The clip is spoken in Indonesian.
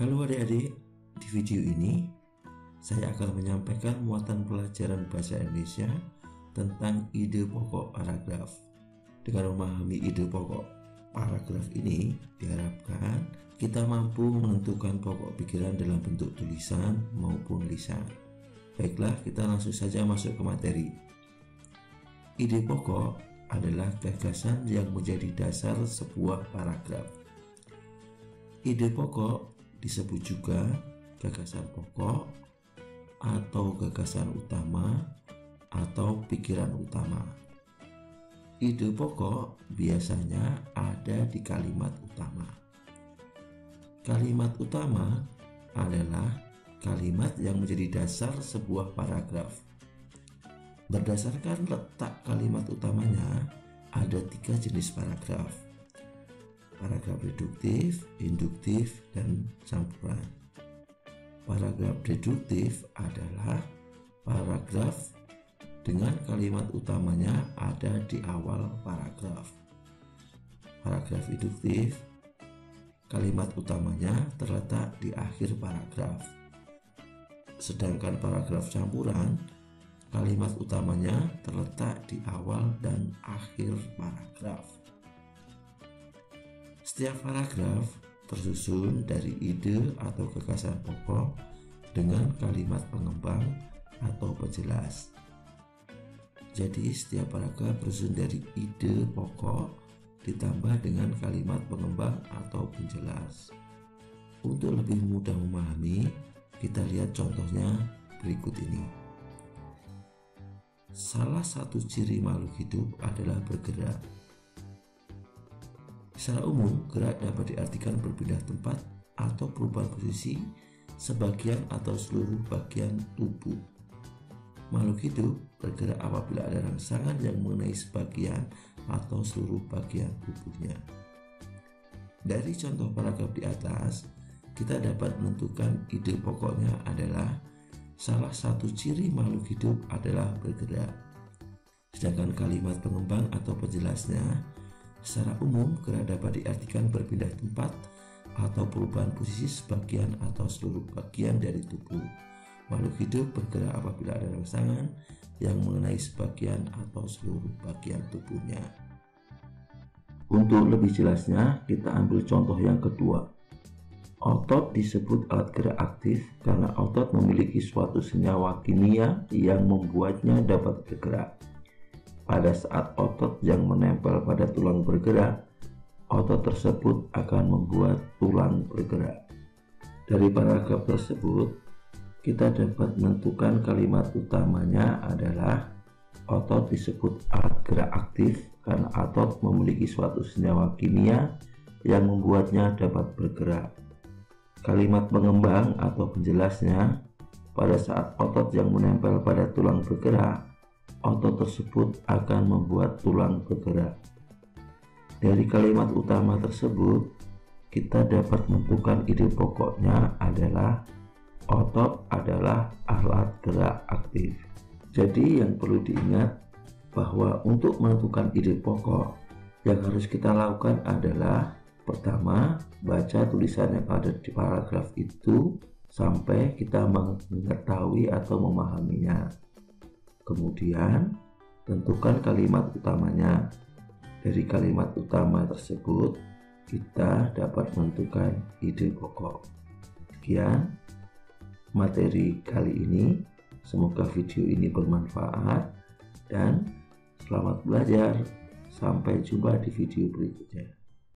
Halo adik-adik, di video ini saya akan menyampaikan muatan pelajaran bahasa Indonesia tentang ide pokok paragraf. Dengan memahami ide pokok paragraf ini, diharapkan kita mampu menentukan pokok pikiran dalam bentuk tulisan maupun lisan. Baiklah, kita langsung saja masuk ke materi. Ide pokok adalah gagasan yang menjadi dasar sebuah paragraf. Ide pokok disebut juga gagasan pokok atau gagasan utama atau pikiran utama. Ide pokok biasanya ada di kalimat utama. Kalimat utama adalah kalimat yang menjadi dasar sebuah paragraf. Berdasarkan letak kalimat utamanya, ada 3 jenis paragraf: paragraf reduktif, induktif, dan campuran. Paragraf deduktif adalah paragraf dengan kalimat utamanya ada di awal paragraf. Paragraf induktif, kalimat utamanya terletak di akhir paragraf. Sedangkan paragraf campuran, kalimat utamanya terletak di awal dan akhir paragraf. Setiap paragraf tersusun dari ide atau gagasan pokok dengan kalimat pengembang atau penjelas. Jadi setiap paragraf tersusun dari ide pokok ditambah dengan kalimat pengembang atau penjelas. Untuk lebih mudah memahami, kita lihat contohnya berikut ini. Salah satu ciri makhluk hidup adalah bergerak. Secara umum, gerak dapat diartikan berpindah tempat atau perubahan posisi sebagian atau seluruh bagian tubuh. Makhluk hidup bergerak apabila ada rangsangan yang mengenai sebagian atau seluruh bagian tubuhnya. Dari contoh paragraf di atas, kita dapat menentukan ide pokoknya adalah salah satu ciri makhluk hidup adalah bergerak. Sedangkan kalimat pengembang atau penjelasnya, secara umum gerak dapat diartikan berpindah tempat atau perubahan posisi sebagian atau seluruh bagian dari tubuh. Makhluk hidup bergerak apabila ada rangsangan yang mengenai sebagian atau seluruh bagian tubuhnya. Untuk lebih jelasnya, kita ambil contoh yang kedua. Otot disebut alat gerak aktif karena otot memiliki suatu senyawa kimia yang membuatnya dapat bergerak. Pada saat otot yang menempel pada tulang bergerak, otot tersebut akan membuat tulang bergerak. Dari paragraf tersebut, kita dapat menentukan kalimat utamanya adalah otot disebut alat gerak aktif karena otot memiliki suatu senyawa kimia yang membuatnya dapat bergerak. Kalimat pengembang atau penjelasnya, pada saat otot yang menempel pada tulang bergerak, otot tersebut akan membuat tulang bergerak. Dari kalimat utama tersebut, kita dapat menentukan ide pokoknya adalah otot adalah alat gerak aktif. Jadi yang perlu diingat bahwa untuk menentukan ide pokok, yang harus kita lakukan adalah pertama, baca tulisan yang ada di paragraf itu sampai kita mengetahui atau memahaminya. Kemudian, tentukan kalimat utamanya. Dari kalimat utama tersebut, kita dapat menentukan ide pokok. Sekian materi kali ini. Semoga video ini bermanfaat dan selamat belajar. Sampai jumpa di video berikutnya.